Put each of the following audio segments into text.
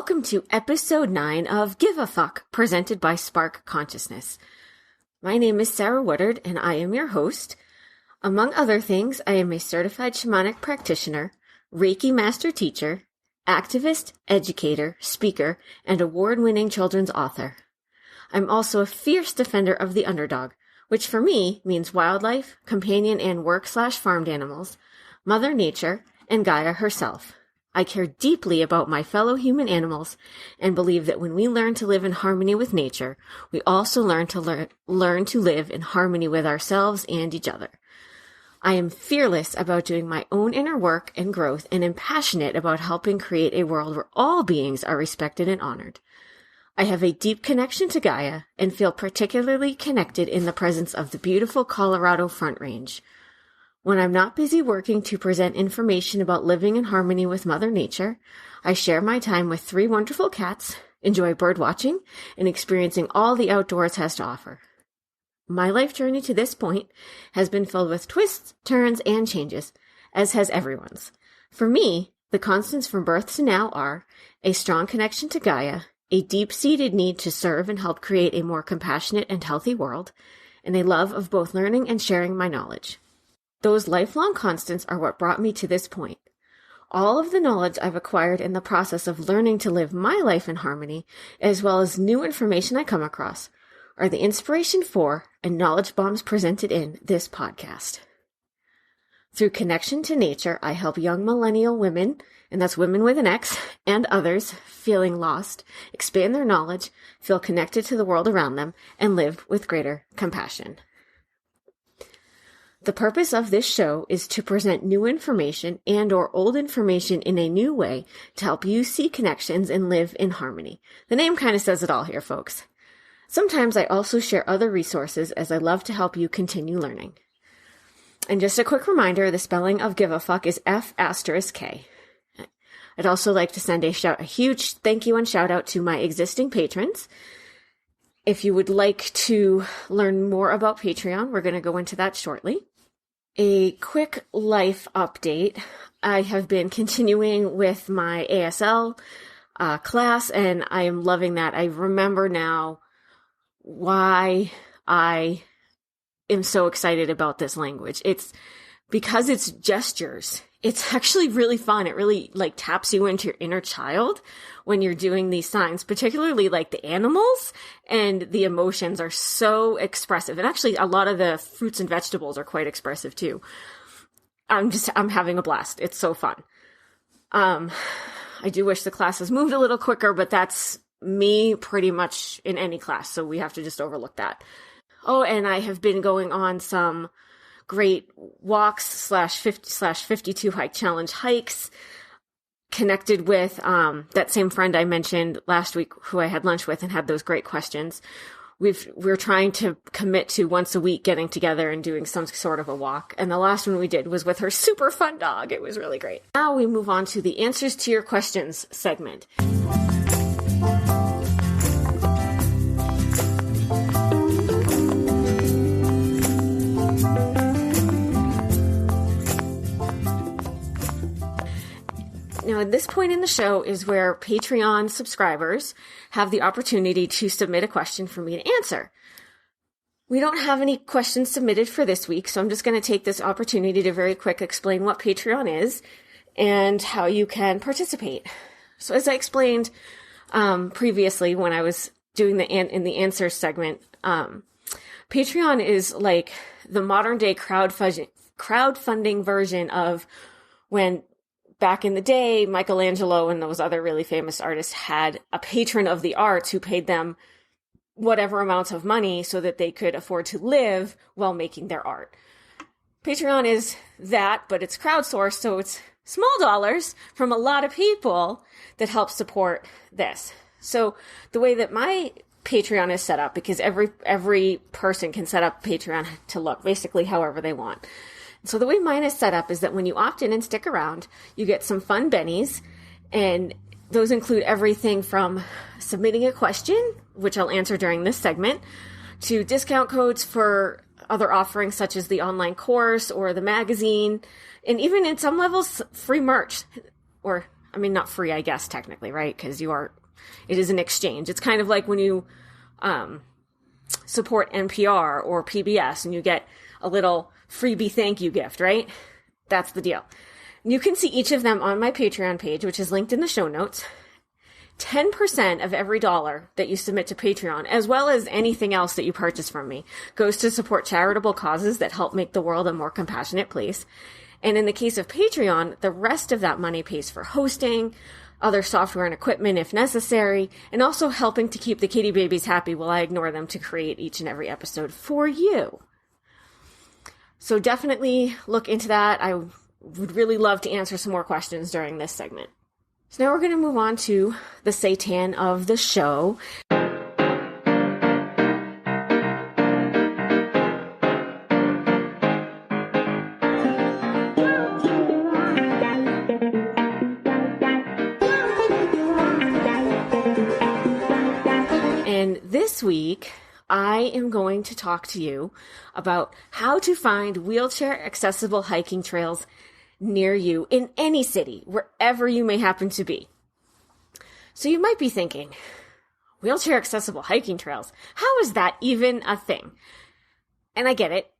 welcome to episode 9 of Give a Fuck, presented by Spark Consciousness. My name is Sarah Woodard, and I am your host. Among other things, I am a certified shamanic practitioner, Reiki master teacher, activist, educator, speaker, and award-winning children's author. I'm also a fierce defender of the underdog, which for me means wildlife, companion and work/farmed animals, Mother Nature, and Gaia herself. I care deeply about my fellow human animals and believe that when we learn to live in harmony with nature, we also learn to live in harmony with ourselves and each other. I am fearless about doing my own inner work and growth and am passionate about helping create a world where all beings are respected and honored. I have a deep connection to Gaia and feel particularly connected in the presence of the beautiful Colorado Front Range. When I'm not busy working to present information about living in harmony with Mother Nature, I share my time with 3 wonderful cats, enjoy bird watching, and experiencing all the outdoors has to offer. My life journey to this point has been filled with twists, turns, and changes, as has everyone's. For me, the constants from birth to now are a strong connection to Gaia, a deep-seated need to serve and help create a more compassionate and healthy world, and a love of both learning and sharing my knowledge. Those lifelong constants are what brought me to this point. All of the knowledge I've acquired in the process of learning to live my life in harmony, as well as new information I come across, are the inspiration for and knowledge bombs presented in this podcast. Through connection to nature, I help young millennial women, and that's women with an X, and others feeling lost, expand their knowledge, feel connected to the world around them, and live with greater compassion. The purpose of this show is to present new information and or old information in a new way to help you see connections and live in harmony. The name kind of says it all here, folks. Sometimes I also share other resources as I love to help you continue learning. And just a quick reminder, the spelling of give a fuck is F***K. I'd also like to send a huge thank you and shout out to my existing patrons. If you would like to learn more about Patreon, we're going to go into that shortly. A quick life update. I have been continuing with my ASL class, and I am loving that. I remember now why I am so excited about this language. It's because it's gestures. It's actually really fun. It really taps you into your inner child when you're doing these signs, particularly the animals and the emotions are so expressive. And actually a lot of the fruits and vegetables are quite expressive too. I'm having a blast. It's so fun. I do wish the classes moved a little quicker, but that's me pretty much in any class. So we have to just overlook that. Oh, and I have been going on some great walks /52 hike challenge hikes, connected with that same friend I mentioned last week who I had lunch with and had those great questions. We're trying to commit to once a week getting together and doing some sort of a walk. And the last one we did was with her super fun dog. It was really great. Now we move on to the answers to your questions segment. Now, at this point in the show is where Patreon subscribers have the opportunity to submit a question for me to answer. We don't have any questions submitted for this week, so I'm just going to take this opportunity to very quick explain what Patreon is and how you can participate. So as I explained previously when I was doing in the answers segment, Patreon is like the modern day crowdfunding version of when back in the day, Michelangelo and those other really famous artists had a patron of the arts who paid them whatever amounts of money so that they could afford to live while making their art. Patreon is that, but it's crowdsourced, so it's small dollars from a lot of people that help support this. So the way that my Patreon is set up, because every person can set up Patreon to look basically however they want. So the way mine is set up is that when you opt in and stick around, you get some fun bennies, and those include everything from submitting a question, which I'll answer during this segment, to discount codes for other offerings such as the online course or the magazine, and even in some levels, free merch, or I mean, not free, I guess, technically, right? Because it is an exchange. It's kind of like when you support NPR or PBS and you get a little freebie thank you gift, right? That's the deal. You can see each of them on my Patreon page, which is linked in the show notes. 10% of every dollar that you submit to Patreon, as well as anything else that you purchase from me, goes to support charitable causes that help make the world a more compassionate place. And in the case of Patreon, the rest of that money pays for hosting, other software and equipment if necessary, and also helping to keep the kitty babies happy while I ignore them to create each and every episode for you. So definitely look into that. I would really love to answer some more questions during this segment. So now we're going to move on to the Satan of the show. And this week, I am going to talk to you about how to find wheelchair accessible hiking trails near you in any city, wherever you may happen to be. So you might be thinking, wheelchair accessible hiking trails, how is that even a thing? And I get it.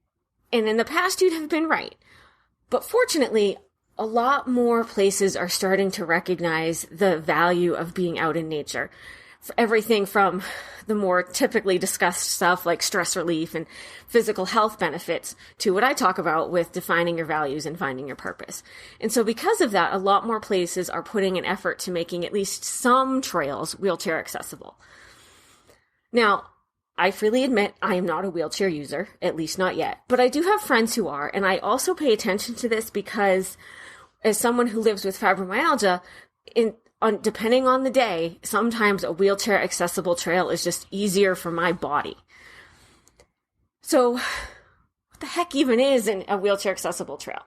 And in the past, you'd have been right. But fortunately, a lot more places are starting to recognize the value of being out in nature. For everything from the more typically discussed stuff like stress relief and physical health benefits to what I talk about with defining your values and finding your purpose. And so because of that, a lot more places are putting an effort to making at least some trails wheelchair accessible. Now, I freely admit I am not a wheelchair user, at least not yet, but I do have friends who are, and I also pay attention to this because as someone who lives with fibromyalgia, depending on the day, sometimes a wheelchair accessible trail is just easier for my body. So what the heck even is a wheelchair accessible trail?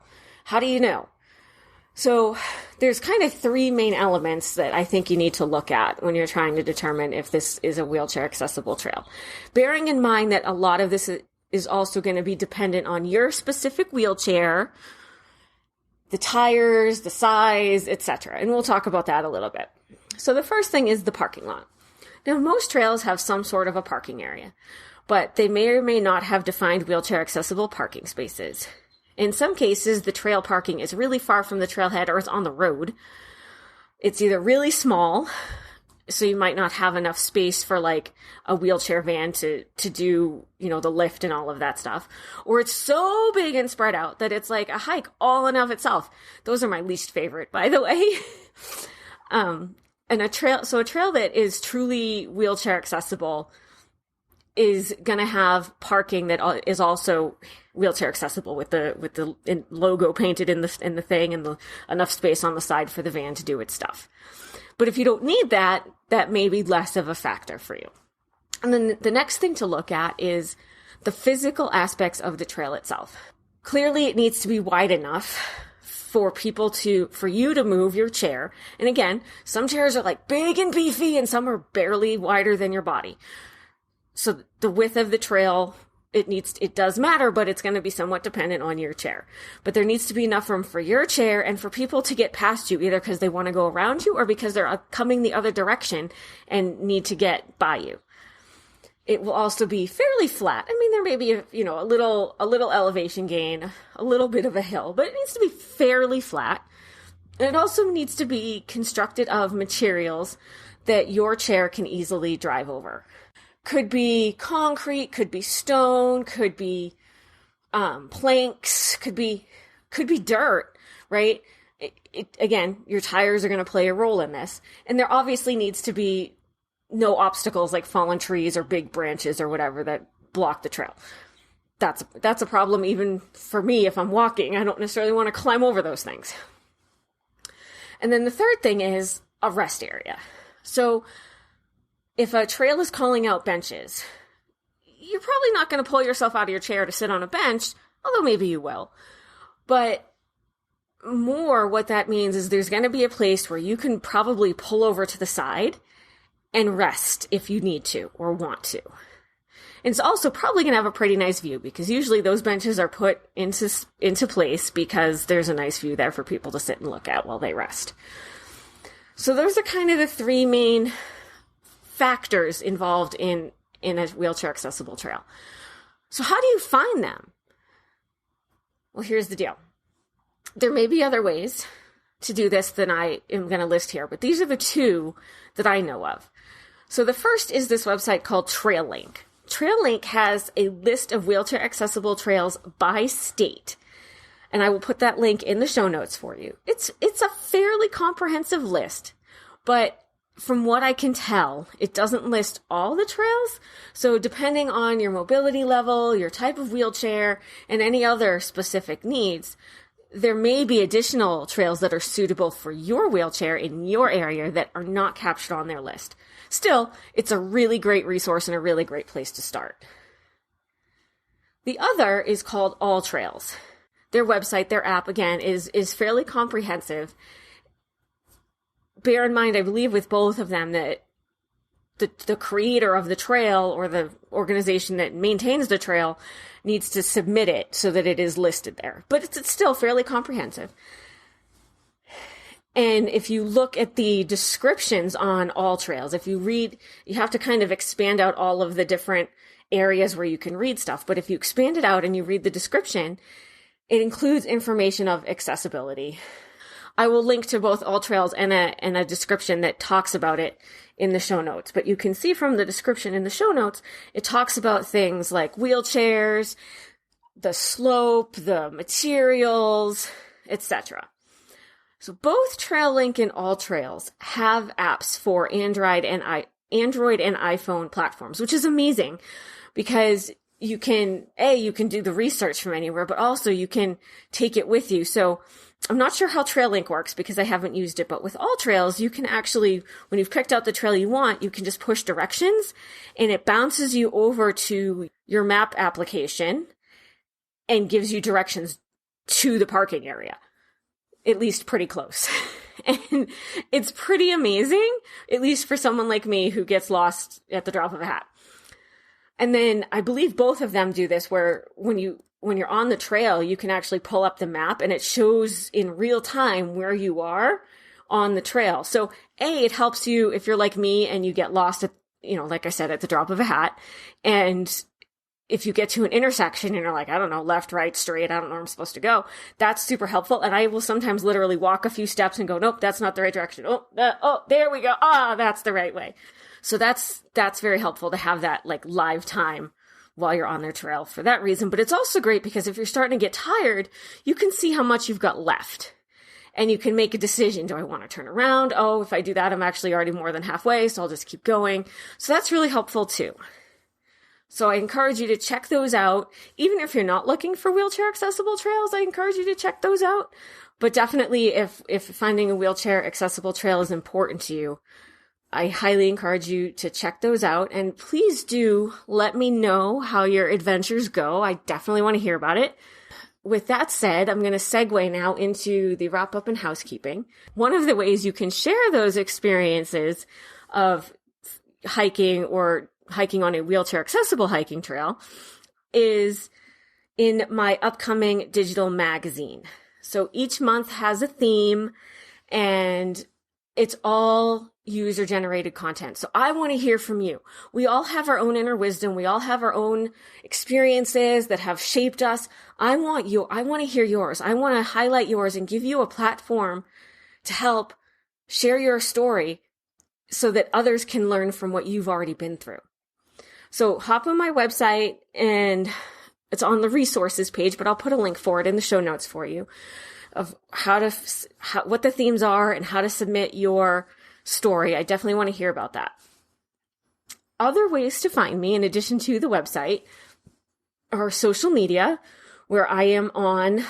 How do you know? So there's kind of three main elements that I think you need to look at when you're trying to determine if this is a wheelchair accessible trail. Bearing in mind that a lot of this is also going to be dependent on your specific wheelchair, the tires, the size, etc. And we'll talk about that a little bit. So the first thing is the parking lot. Now, most trails have some sort of a parking area, but they may or may not have defined wheelchair accessible parking spaces. In some cases, the trail parking is really far from the trailhead or it's on the road. It's either really small, so you might not have enough space for like a wheelchair van to do, the lift and all of that stuff. Or it's so big and spread out that it's like a hike all in of itself. Those are my least favorite, by the way. And a trail that is truly wheelchair accessible is going to have parking that is also wheelchair accessible with the logo painted in the thing and enough space on the side for the van to do its stuff. But if you don't need that, that may be less of a factor for you. And then the next thing to look at is the physical aspects of the trail itself. Clearly, it needs to be wide enough for you to move your chair. And again, some chairs are like big and beefy and some are barely wider than your body. So the width of the trail, it does matter, but it's going to be somewhat dependent on your chair. But there needs to be enough room for your chair and for people to get past you, either because they want to go around you or because they're coming the other direction and need to get by you. It will also be fairly flat. I mean, there may be a little elevation gain, a little bit of a hill, but it needs to be fairly flat. And it also needs to be constructed of materials that your chair can easily drive over. Could be concrete, could be stone, could be planks, could be dirt, right? Again, your tires are going to play a role in this. And there obviously needs to be no obstacles like fallen trees or big branches or whatever that block the trail. That's a problem even for me if I'm walking. I don't necessarily want to climb over those things. And then the third thing is a rest area. So if a trail is calling out benches, you're probably not going to pull yourself out of your chair to sit on a bench, although maybe you will. But more what that means is there's going to be a place where you can probably pull over to the side and rest if you need to or want to. And it's also probably going to have a pretty nice view because usually those benches are put into place because there's a nice view there for people to sit and look at while they rest. So those are kind of the three main factors involved in a wheelchair accessible trail. So how do you find them? Well, here's the deal. There may be other ways to do this than I am going to list here, but these are the two that I know of. So the first is this website called TrailLink. TrailLink has a list of wheelchair accessible trails by state, and I will put that link in the show notes for you. It's a fairly comprehensive list, but from what I can tell, it doesn't list all the trails. So depending on your mobility level, your type of wheelchair, and any other specific needs, there may be additional trails that are suitable for your wheelchair in your area that are not captured on their list. Still, it's a really great resource and a really great place to start. The other is called All Trails. Their website, their app, again, is fairly comprehensive. Bear in mind, I believe with both of them that the creator of the trail or the organization that maintains the trail needs to submit it so that it is listed there. But it's still fairly comprehensive. And if you look at the descriptions on All Trails, if you read, you have to kind of expand out all of the different areas where you can read stuff. But if you expand it out and you read the description, it includes information of accessibility. I will link to both All Trails and a description that talks about it in the show notes. But you can see from the description in the show notes, it talks about things like wheelchairs, the slope, the materials, etc. So both TrailLink and All Trails have apps for Android and iPhone platforms, which is amazing because you can do the research from anywhere, but also you can take it with you. So I'm not sure how TrailLink works because I haven't used it, but with All Trails, you can actually, when you've picked out the trail you want, you can just push directions and it bounces you over to your map application and gives you directions to the parking area, at least pretty close. And it's pretty amazing, at least for someone like me who gets lost at the drop of a hat. And then I believe both of them do this where when you're on the trail, you can actually pull up the map and it shows in real time where you are on the trail. So it helps you if you're like me and you get lost at, like I said, at the drop of a hat. And if you get to an intersection and you're like, I don't know, left, right, straight, I don't know where I'm supposed to go, that's super helpful. And I will sometimes literally walk a few steps and go, nope, that's not the right direction. Oh, there we go. That's the right way. So that's very helpful to have that like live time while you're on their trail for that reason. But it's also great because if you're starting to get tired, you can see how much you've got left and you can make a decision. Do I want to turn around? Oh, if I do that, I'm actually already more than halfway. So I'll just keep going. So that's really helpful too. So I encourage you to check those out. Even if you're not looking for wheelchair accessible trails, I encourage you to check those out. But definitely if finding a wheelchair accessible trail is important to you, I highly encourage you to check those out. And please do let me know how your adventures go. I definitely want to hear about it. With that said, I'm going to segue now into the wrap up and housekeeping. One of the ways you can share those experiences of hiking or hiking on a wheelchair accessible hiking trail is in my upcoming digital magazine. So each month has a theme and it's all user-generated content. So I want to hear from you. We all have our own inner wisdom. We all have our own experiences that have shaped us. I want to hear yours. I want to highlight yours and give you a platform to help share your story so that others can learn from what you've already been through. So hop on my website and it's on the resources page, but I'll put a link for it in the show notes for you of what the themes are and how to submit your story. I definitely want to hear about that. Other ways to find me, in addition to the website, are social media, where I am on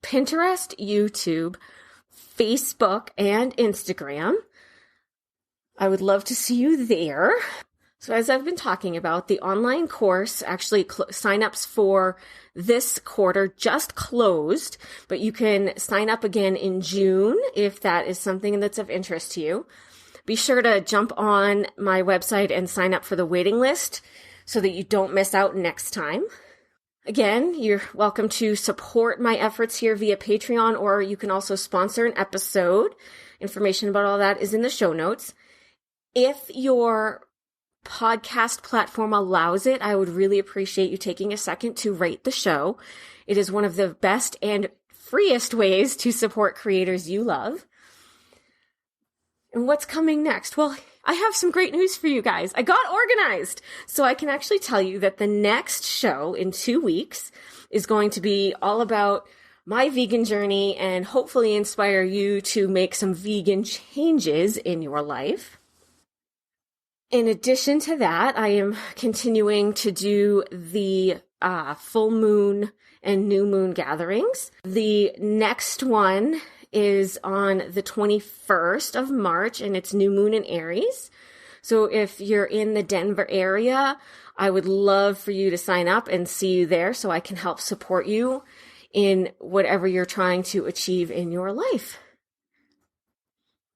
Pinterest, YouTube, Facebook, and Instagram. I would love to see you there. So as I've been talking about, the online course, actually signups for this quarter just closed, but you can sign up again in June if that is something that's of interest to you. Be sure to jump on my website and sign up for the waiting list so that you don't miss out next time. Again, you're welcome to support my efforts here via Patreon, or you can also sponsor an episode Information about all that is in the show notes. If your podcast platform allows it, I would really appreciate you taking a second to rate the show. It is one of the best and freest ways to support creators you love. And what's coming next? Well, I have some great news for you guys. I got organized. So I can actually tell you that the next show in 2 weeks is going to be all about my vegan journey and hopefully inspire you to make some vegan changes in your life. In addition to that, I am continuing to do the full moon and new moon gatherings. The next one is on the 21st of March, and it's new moon in Aries. So if you're in the Denver area, I would love for you to sign up and see you there so I can help support you in whatever you're trying to achieve in your life.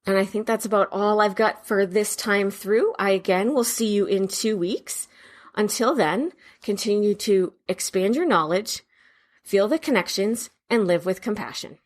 And I think that's about all I've got for this time through. I again will see you in 2 weeks. Until then, continue to expand your knowledge, feel the connections, and live with compassion.